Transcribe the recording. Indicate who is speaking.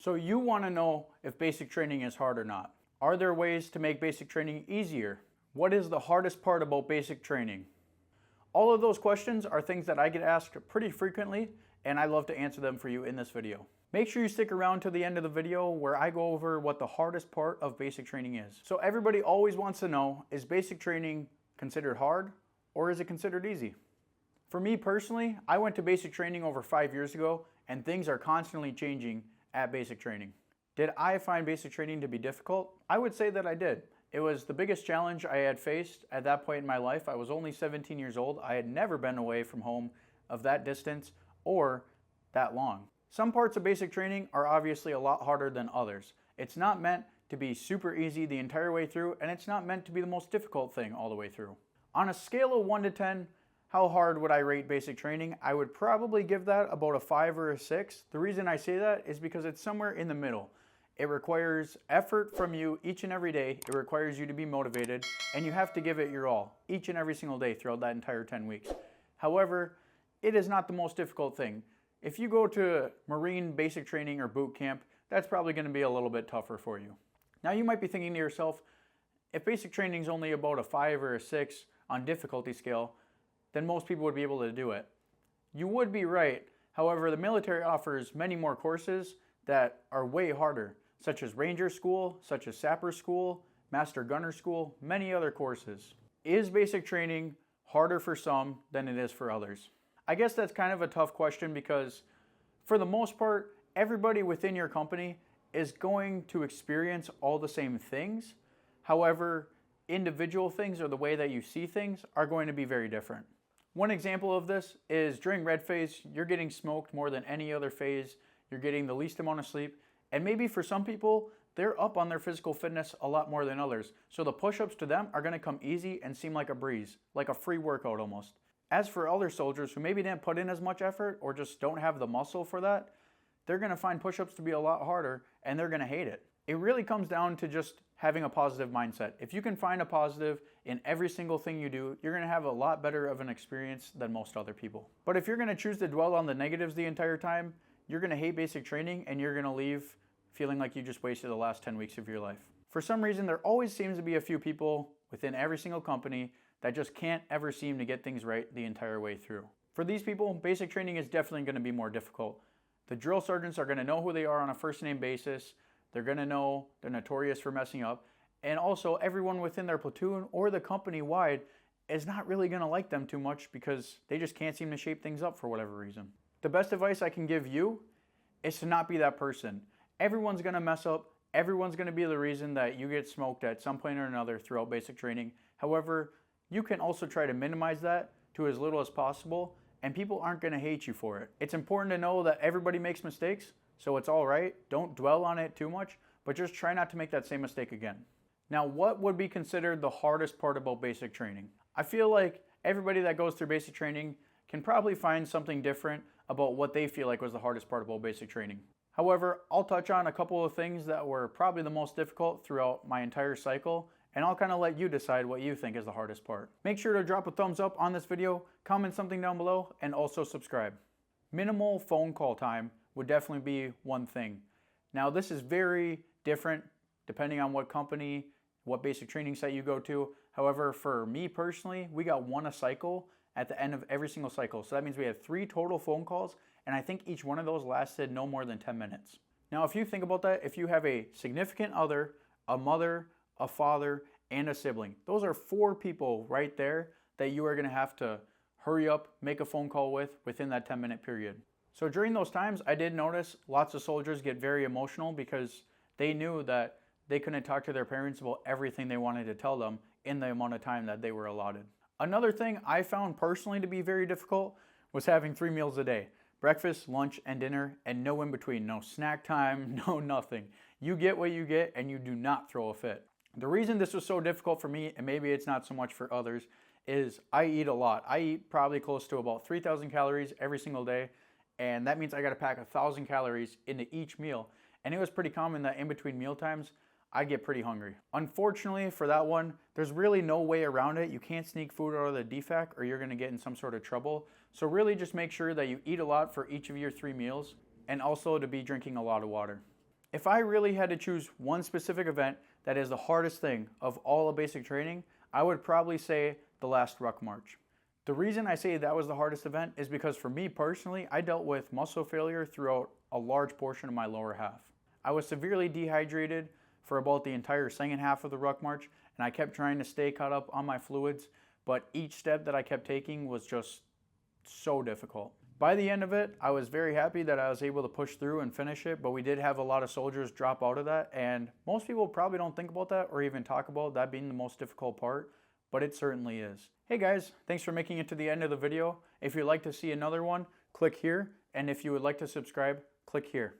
Speaker 1: So you want to know if basic training is hard or not. Are there ways to make basic training easier? What is the hardest part about basic training? All of those questions are things that I get asked pretty frequently, and I love to answer them for you in this video. Make sure you stick around to the end of the video where I go over what the hardest part of basic training is. So everybody always wants to know, is basic training considered hard or is it considered easy? For me personally, I went to basic training over 5 years ago, and things are constantly changing at basic training. Did I find basic training to be difficult? I would say that I did. It was the biggest challenge I had faced at that point in my life. I was only 17 years old. I had never been away from home of that distance or that long. Some parts of basic training are obviously a lot harder than others. It's not meant to be super easy the entire way through, and it's not meant to be the most difficult thing all the way through. On a scale of 1 to 10, how hard would I rate basic training? I would probably give that about a 5 or a 6. The reason I say that is because it's somewhere in the middle. It requires effort from you each and every day. It requires you to be motivated, and you have to give it your all each and every single day throughout that entire 10 weeks. However, it is not the most difficult thing. If you go to Marine basic training or boot camp, that's probably going to be a little bit tougher for you. Now you might be thinking to yourself, if basic training is only about a 5 or a 6 on difficulty scale, then most people would be able to do it. You would be right. However, the military offers many more courses that are way harder, such as Ranger School, such as Sapper School, Master Gunner School, many other courses. Is basic training harder for some than it is for others? I guess that's kind of a tough question because for the most part, everybody within your company is going to experience all the same things. However, individual things or the way that you see things are going to be very different. One example of this is during red phase, you're getting smoked more than any other phase. You're getting the least amount of sleep. And maybe for some people, they're up on their physical fitness a lot more than others. So the push-ups to them are going to come easy and seem like a breeze, like a free workout almost. As for other soldiers who maybe didn't put in as much effort or just don't have the muscle for that, they're going to find push-ups to be a lot harder and they're going to hate it. It really comes down to just having a positive mindset. If you can find a positive in every single thing you do, you're going to have a lot better of an experience than most other people. But if you're going to choose to dwell on the negatives the entire time, you're going to hate basic training and you're going to leave feeling like you just wasted the last 10 weeks of your life. For some reason, there always seems to be a few people within every single company that just can't ever seem to get things right the entire way through. For these people, basic training is definitely going to be more difficult. The drill sergeants are going to know who they are on a first name basis. They're going to know they're notorious for messing up. And also, everyone within their platoon or the company wide is not really going to like them too much because they just can't seem to shape things up for whatever reason. The best advice I can give you is to not be that person. Everyone's going to mess up. Everyone's going to be the reason that you get smoked at some point or another throughout basic training. However, you can also try to minimize that to as little as possible, and people aren't going to hate you for it. It's important to know that everybody makes mistakes, so it's all right. Don't dwell on it too much, but just try not to make that same mistake again. Now, what would be considered the hardest part about basic training? I feel like everybody that goes through basic training can probably find something different about what they feel like was the hardest part about basic training. However, I'll touch on a couple of things that were probably the most difficult throughout my entire cycle, and I'll kind of let you decide what you think is the hardest part. Make sure to drop a thumbs up on this video, comment something down below, and also subscribe. Minimal phone call time would definitely be one thing. Now, this is very different depending on what company, what basic training site you go to. However, for me personally, we got one a cycle at the end of every single cycle. So that means we had 3 total phone calls, and I think each one of those lasted no more than 10 minutes. Now, if you think about that, if you have a significant other, a mother, a father, and a sibling, those are 4 people right there that you are going to have to hurry up, make a phone call with within that 10-minute period. So during those times, I did notice lots of soldiers get very emotional because they knew that they couldn't talk to their parents about everything they wanted to tell them in the amount of time that they were allotted. Another thing I found personally to be very difficult was having 3 meals a day. Breakfast, lunch, and dinner, and no in between. No snack time, no nothing. You get what you get and you do not throw a fit. The reason this was so difficult for me, and maybe it's not so much for others, is I eat a lot. I eat probably close to about 3,000 calories every single day, and that means I got to pack 1,000 calories into each meal. And it was pretty common that in between meal times, I'd get pretty hungry. Unfortunately for that one, there's really no way around it. You can't sneak food out of the DFAC or you're gonna get in some sort of trouble. So really just make sure that you eat a lot for each of your 3 meals and also to be drinking a lot of water. If I really had to choose one specific event that is the hardest thing of all of basic training, I would probably say the last ruck march. The reason I say that was the hardest event is because for me personally, I dealt with muscle failure throughout a large portion of my lower half. I was severely dehydrated for about the entire second half of the ruck march, and I kept trying to stay caught up on my fluids, but each step that I kept taking was just so difficult. By the end of it, I was very happy that I was able to push through and finish it, but we did have a lot of soldiers drop out of that, and most people probably don't think about that or even talk about that being the most difficult part, but it certainly is. Hey guys, thanks for making it to the end of the video. If you'd like to see another one, click here, and if you would like to subscribe, click here.